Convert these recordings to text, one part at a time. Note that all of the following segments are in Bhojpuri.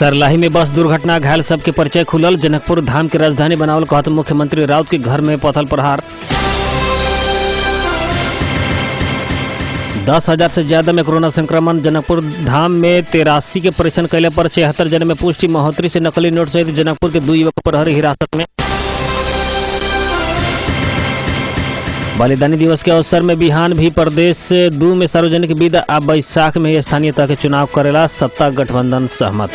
सरलाही में बस दुर्घटना, घायल सबके परिचय खुलल। जनकपुर धाम के राजधानी बनावल कहत मुख्यमंत्री राउत के घर में पथल प्रहार। 10,000 से ज्यादा में कोरोना संक्रमण। जनकपुर धाम में 83 के परीक्षण कैले पर 76 जने में पुष्टि। महोत्तरी से नकली नोट सहित जनकपुर के 2 युवक प्रहरी हिरासत में। बलिदानी दिवस के अवसर में बिहान भी प्रदेश 2 में सार्वजनिक विदा आ बैसाख में ही स्थानीय तह के चुनाव करेला सत्ता गठबंधन सहमत।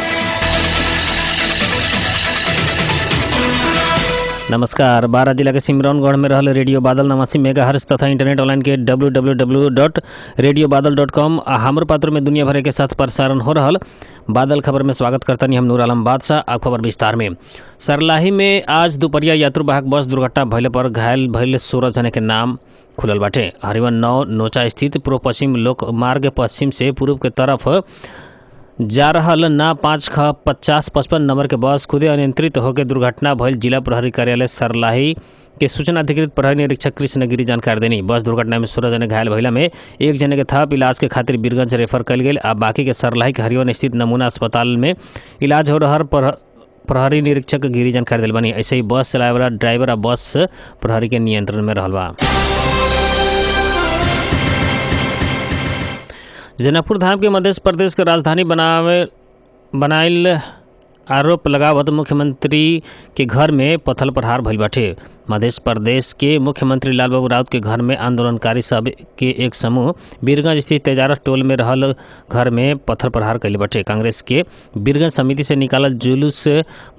नमस्कार। बारा जिला के सिमरौनगढ़ में रहल रेडियो बादल 89 मेगाहर्ट्ज तथा इंटरनेट ऑनलाइन के www.radiobadal.com आ हमर पात्र में दुनिया भर के साथ प्रसारण हो रहल बादल खबर में स्वागत करता हम नूर आलम बादशाह। अब खबर विस्तार में। सरलाही में आज दोपहरिया यात्रुवाहक बस दुर्घटना भइले पर घायल भइले 16 जने के नाम खुलल बाटे। हरिवन 9 नोचा स्थित पूर्व पश्चिम लोक मार्ग पश्चिम से पूर्व के तरफ जा रहल ना 5/50-55 नंबर के बस खुदे अनियंत्रित होकर दुर्घटना भइल जिला प्रहरी कार्यालय सरलाही के सूचना अधिकृत प्रहरी निरीक्षक कृष्णगिरी जानकारी देनी। बस दुर्घटना में 16 जने घायल भइला में 1 जने के थप इलाज के खातिर बीरगंज रेफर कल गेल आ बाकी के सरलाही के हरिवन स्थित नमूना अस्पताल में इलाज हो रहा प्रहरी निरीक्षक गिरी जानकारी दिल बनी। ऐसे ही बस चलाए वाला ड्राइवर आ बस प्रहरी के नियंत्रण में रहल बा। जनकपुर धाम के मध्य प्रदेश के राजधानी बनाइल आरोप लगावत मुख्यमंत्री के घर में पथल प्रहार भइल बाटे। मध्य प्रदेश के मुख्यमंत्री लालबाबू राउत के घर में आंदोलनकारी सब के एक समूह बीरगंज स्थित तेजारत टोल में रहल घर में पत्थर प्रहार कैले बाटे। कांग्रेस के बीरगंज समिति से निकालल जुलूस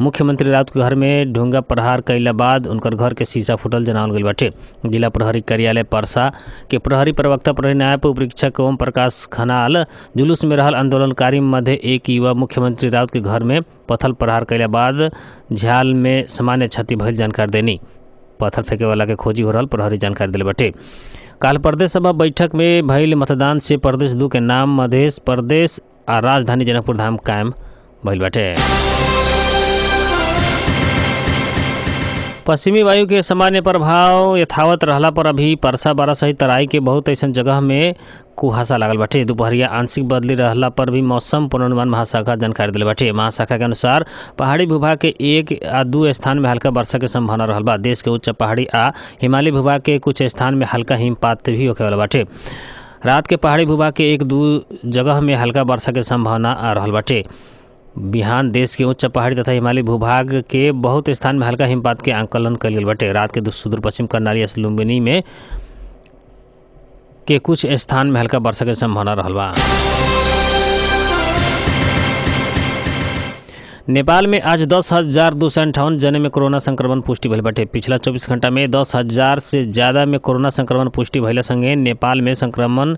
मुख्यमंत्री राउत के घर में ढूंगा प्रहार कैला बाद उनकर घर के शीशा फूटल जनावल गई बाटे। जिला प्रहरी कार्यालय परसा के प्रहरी प्रवक्ता प्रहरी नायब उपरीक्षक ओम प्रकाश खनाल जुलूस में रहल आंदोलनकारी मध्य एक युवा मुख्यमंत्री राउत के घर में पत्थर प्रहार कैला बाद झाल में सामान्य क्षति भइल जानकारी देनी। पत्थर फेंके वाला के खोजी हो रहल प्रहरी जानकारी दिले बाटे। काल प्रदेश सभा बैठक में भइल मतदान से प्रदेश 2 के नाम मध्य प्रदेश आ राजधानी जनकपुर धाम कायम भइल बाटे। पश्चिमी वायु के सामान्य प्रभाव यथावत रहला पर अभी परसा बारा सहित तराई के बहुत ऐसा जगह में कुहासा लागल बाटे। दोपहरिया आंशिक बदली रहला पर भी मौसम पूर्वानुमान महाशाखा जानकारी दिले बाटे। महाशाखा के अनुसार पहाड़ी भूभाग के 1 आ 2 स्थान में हल्का वर्षा के संभावना रहल बा। देश के उच्च पहाड़ी आ हिमालयी भूभाग के कुछ स्थान में हल्का हिमपात भी होखे वाला बाटे। रात के पहाड़ी भूभाग के 1-2 जगह में हल्का वर्षा के संभावना आ रहल बाटे। बिहान देश के उच्च पहाड़ी तथा हिमालयी भूभाग के बहुत स्थान में हल्का हिमपात के आंकलन कल गेल बाटे। रात के सुदूर पश्चिम करनाली या लुम्बिनी में के कुछ स्थान में हल्का वर्षा के संभावना रहल बा। नेपाल में आज 10,258 जने में कोरोना संक्रमण पुष्टि भइल बाटे। पिछला 24 घंटा में 10,000 से ज्यादा में कोरोना संक्रमण पुष्टि भइला संगे नेपाल में संक्रमण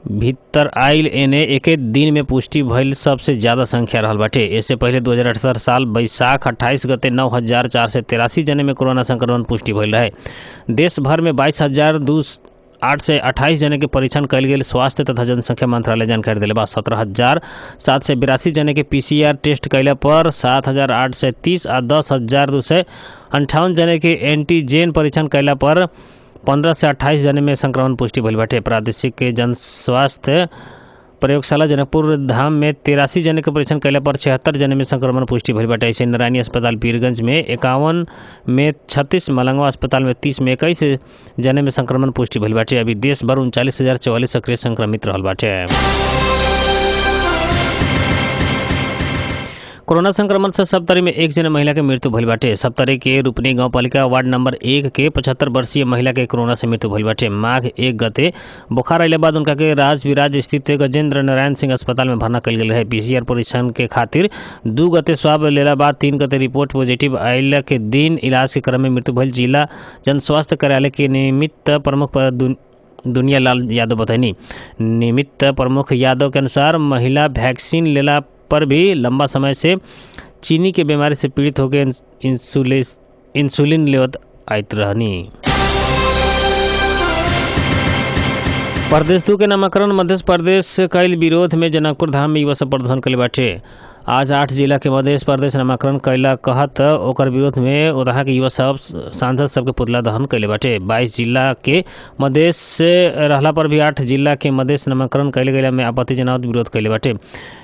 भीतर आइल एने एक दिन में पुष्टि भइल सबसे ज़्यादा संख्या रहल बाटे। इससे पहले 2018 साल बैसाख 28 गते 9,483 जने में कोरोना संक्रमण पुष्टि भइल रहे। देश भर में 22,828 जने के परीक्षण कल गेल स्वास्थ्य तथा जनसंख्या मंत्रालय जानकारी दिले बा। 17,782 जने के PCR टेस्ट कैला पर 7,830 आ 10,258 जने के एंटीजेन परीक्षण कैला पर 15 से 28 जने में संक्रमण पुष्टि भइल बाटे। प्रादेशिक के जन स्वास्थ्य प्रयोगशाला जनकपुर धाम में 83 जने के परीक्षण कैला पर 76 जने में संक्रमण पुष्टि भइल बाटे। ऐसे नारायणी अस्पताल बीरगंज में 51 में 36, मलंगवा अस्पताल में 30 में 21 जने में संक्रमण पुष्टि भइल बाटे। अभी देश भर 39,044 सक्रिय संक्रमित रहल बाटे। कोरोना संक्रमण से सप्तरी में 1 जने महिला के मृत्यु भइल बाटे। सप्तरी के रूपनी गांव पालिका वार्ड नंबर 1 के 75 वर्षीय महिला के कोरोना से मृत्यु भइल बाटे। माघ 1 गते बुखार अइले बाद उनका के राजविराज स्थित गजेंद्र नारायण सिंह अस्पताल में भर्ना कल गेल रहे। PCR परीक्षण के खातिर 2 गते स्वाब लेला बाद 3 गते रिपोर्ट पॉजिटिव आइला के दिन इलाज के क्रम में मृत्यु भइल। जिला जन स्वास्थ्य कार्यालय के निमित्त प्रमुख दुनिया लाल यादव बताइनी। निमित्त प्रमुख यादव के अनुसार महिला वैक्सीन लेला पर भी लंबा समय से चीनी के बीमारी से पीड़ित होकर इंसुलिन लेवत आयत रहनी। प्रदेश 2 के नामाकरण मध्य प्रदेश कईल विरोध में जनकपुर धाम में युवा सब प्रदर्शन कले बाटे। आज 8 जिला के मध्य प्रदेश नामाकरण कैला कहत ओकर विरोध में उदहा के युवा सब सांसद सबके पुतला दहन कैले बाटे। 22 जिला के मधेश से रहला पर भी 8 जिला के मधेश नामाकरण कैले गैला में आपत्ति जनावत विरोध कैले बाटे।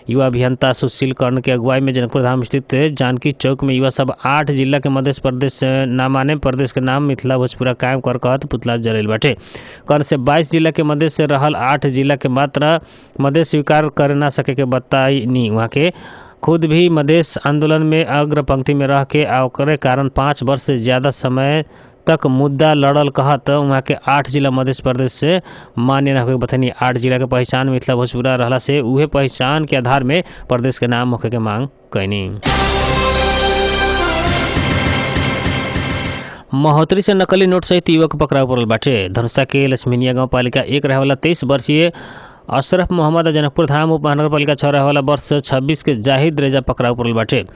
युवा अभियंता सुशील कर्ण के अगुवाई में जनकपुर धाम स्थित जानकी चौक में युवा सब 8 जिला के मध्य प्रदेश से नामाने प्रदेश के नाम मिथिला भोजपुरा कायम कर कहत पुतला जरेल बाटे। कर्ण से 22 जिला के मध्य से रहल 8 जिला के मात्र मध्य स्वीकार कर ना सके के बताई नी। वहाँ के खुद भी मधेश आंदोलन में अग्र पंक्ति में रह के ओकरे कारण 5 वर्ष से ज़्यादा समय तक मुद्दा लड़ल कहत वहाँ के 8 जिला मध्य प्रदेश से मान्य न होके बतनी। 8 जिला के पहचान मिथिला भोजपुरा रहला से उहे पहचान के आधार में प्रदेश के नाम होके के मांग कैनी। महोत्तरी से नकली नोट सहित युवक पकड़ाव पड़ल बाटे। धनुषा के लक्ष्मीनिया गाँव पालिका 1 रहे वाला 23 वर्षीय अशरफ मोहम्मद जनकपुर धाम उप महानगर पालिका 6 रहे वाला वर्ष 26 के जाहिद रेजा पकड़ाव पड़ल बाटे।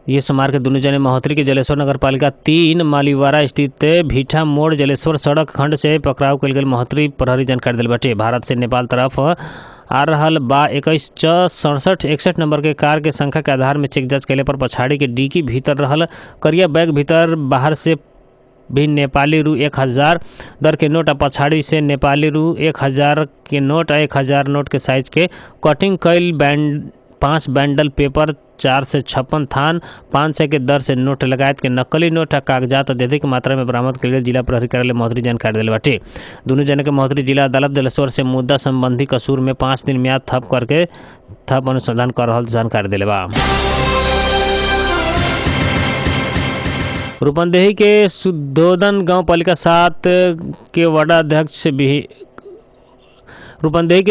ये सोमवार के दोनों जने महोत्तरी के जलेश्वर नगर पालिका 3 मालीवाड़ा स्थित भीठा मोड़ जलेश्वर सड़क खंड से पकड़ाव कल गई। महोत्तरी प्रहरी जानकारी दिल बाटे। भारत से नेपाल तरफ आ रहल बा 21/67 नंबर के कार के संख्या के आधार में चेक जांच कैले पर पछाड़ी के डिक्की भीतर रहल करिया बैग भीतर बाहर से भी नेपाली रू 1000 दर के नोट आ पछाड़ी से नेपाली रू 1000 के नोट आ 1000 नोट के साइज के कटिंग कैल 5 बैंडल पेपर 4 से 56 थान 500 के दर से नोट लगायत के नकली नोट आ कागजात अधिक मात्रा में बरामद कल गई। जिला प्रहरी कार्यालय महोत्तरी जानकारी दिल बाटे। दोनों जने के महोत्तरी जिला अदालत जलेश्वर से मुद्दा संबंधी कसूर में 5 दिन म्याद थप अनुसंधान कर रहल जानकारी दिले बा। रूपंदेही के सुदोधन गांव पालिका 7 के वार्ड अध्यक्ष रूपंदेही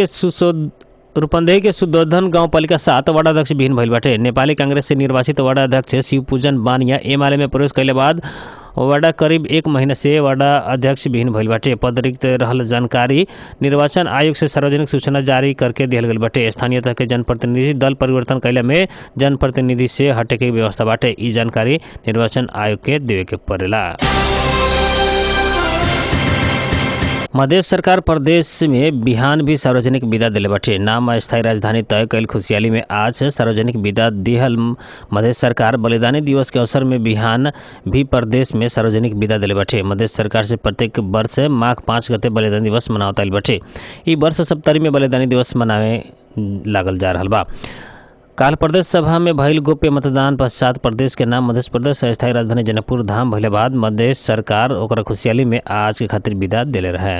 के सुदोधन गांव पालिका 7 वार्ड अध्यक्ष विहीन भइल बाटे। नेपाली कांग्रेस से निर्वाचित वार्ड अध्यक्ष शिवपूजन बानिया एमएलए में प्रवेश कैले बाद वार्ड करीब 1 महीने से वार्ड अध्यक्ष विहीन भइल बाटे। पद रिक्त रहल जानकारी निर्वाचन आयोग से सार्वजनिक सूचना जारी करके दिहल गइल बाटे। स्थानीय तह के जनप्रतिनिधि दल परिवर्तन कैले में जनप्रतिनिधि से हटे के व्यवस्था बाटे। ई जानकारी निर्वाचन आयोग के देवे के पड़ेला। मध्य सरकार प्रदेश में बिहान भी सार्वजनिक विदा दिले बाटे। नाम अस्थायी राजधानी तय कैल खुशहाली में आज सार्वजनिक विदा दिहल मध्य सरकार बलिदानी दिवस के अवसर में बिहान भी प्रदेश में सार्वजनिक विदा दिले बाटे। मध्य सरकार से प्रत्येक वर्ष माघ 5 गते बलिदानी दिवस मनावताइल बाटे। ई वर्ष सप्तरी में बलिदानी दिवस मनावे लागल जा रहल बा। काल प्रदेश सभा में भइल गोप्य मतदान पश्चात प्रदेश के नाम मध्य प्रदेश अस्थायी राजधानी जनकपुर धाम भइले बाद मध्य सरकार ओकरा खुशहाली में आज के खातिर विदा दिले रहे।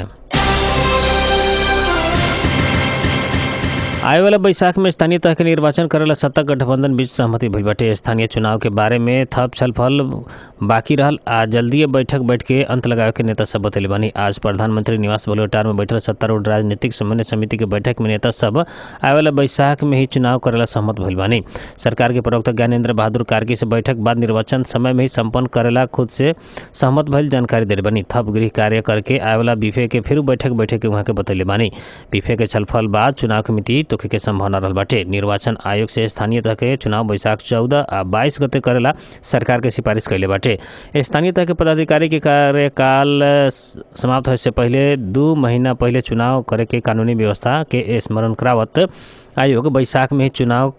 आए वाला बैसाख में स्थानीय तह के निर्वाचन करेला सत्ता गठबंधन बीच सहमति भइल बाटे। स्थानीय चुनाव के बारे में थप छलफल बाकी रहल आ जल्दी बैठक बैठ के अंत लगावे के नेता सब बतैले बानी। आज प्रधानमंत्री निवास बलुआटार में बैठल सत्तारूढ़ राजनीतिक समन्वय समिति के बैठक में नेता सब आए वाला बैसाख में ही चुनाव करेला सहमत भइल बानी। सरकार के प्रवक्ता ज्ञानेंद्र बहादुर कार्की से बैठक बाद निर्वाचन समय में ही संपन्न करेला खुद से सहमत भइल जानकारी दिले बानी। थप गृह कार्य करके आए वाला बीफे के फिर बैठक के वहाँ के बतैले बानी। बीफे के छलफल बाद चुनाव कमेटी तोखे के संभावना रहल बाटे। निर्वाचन आयोग से स्थानीय तह के चुनाव बैसाख 14 आ 22 गते करेला सरकार के सिफारिश कैले बाटे। स्थानीय तह के पदाधिकारी के कार्यकाल समाप्त होने से पहले 2 महीना पहले चुनाव करे के कानूनी व्यवस्था के स्मरण करावत आयोग बैसाख में ही चुनाव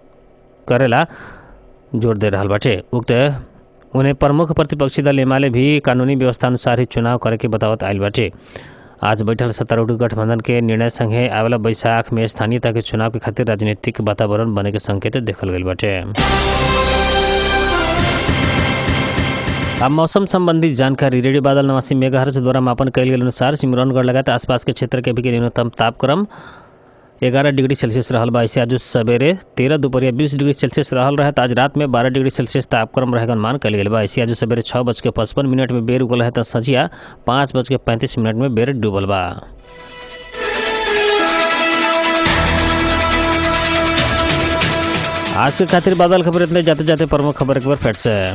करेला जोर दे रहल बाटे। उक्त उन्हें प्रमुख प्रतिपक्षी दल एमाले भी कानूनी व्यवस्था अनुसार ही चुनाव करे के बतावत आयल बाटे। आज बैठल सत्तारूढ़ गठबंधन के निर्णय संगे आवेला बैसाख में स्थानीय तह के चुनाव के खातिर राजनीतिक वातावरण बने के संकेत देखल गइल बाटे। अब मौसम संबंधी जानकारी। रेडियो बादल 89 मेगाहर्ट्ज द्वारा मापन कैल गेल अनुसार सिमरौनगढ़ लगातार आसपास के क्षेत्र के भी न्यूनतम तापक्रम 11 डिग्री सेल्सियस रहल बा। ऐसे आज सवेरे 13 दोपहरिया 20 डिग्री सेल्सियस रहल रहे। आज रात में 12 डिग्री सेल्सियस तापक्रम रहेगा अनुमान कल गेल बा। ऐसे आज सवेरे 6:55 में बेर उगल है तो संझिया 5:35 में बेर डूबल बा। आज के खातिर बादल खबर इतने जाते जाते प्रमुख खबर एक बार फिर से।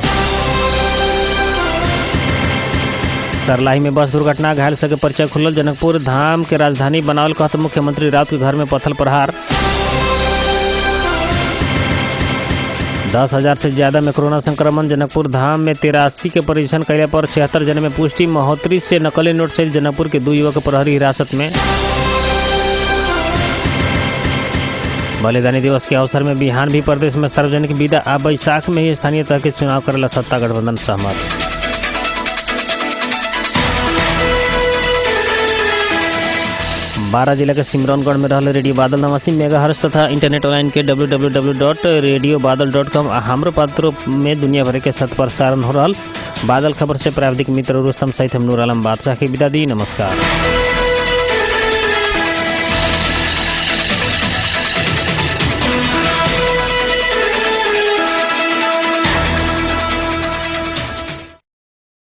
सरलाही में बस दुर्घटना, घायल सके पर्चा खुलल। जनकपुर धाम के राजधानी बनावल कहत मुख्यमंत्री राउत के घर में पत्थर प्रहार। 10,000 से ज्यादा में कोरोना संक्रमण। जनकपुर धाम में 83 के परीक्षण कैले पर 76 जने में पुष्टि। महोत्तरी से नकली नोट सहित जनकपुर के 2 युवक प्रहरी हिरासत में। बलिदानी दिवस के अवसर में बिहान भी प्रदेश में सार्वजनिक विदा। आ बैसाख में ही स्थानीय तह के चुनाव करेला सत्ता गठबंधन सहमत। बारा जिला के सिमरौनगढ़ में रहल रेडियो बादल 89 मेगाहर्ट्ज तथा इंटरनेट ऑनलाइन के www.radiobadal.com आ हमरो पात्रों में दुनिया भर के सत प्रसारण हो रहा। बादल खबर से प्राविधिक मित्र रुस्तम सहित हम नूर आलम बादशाह के विदा दी। नमस्कार।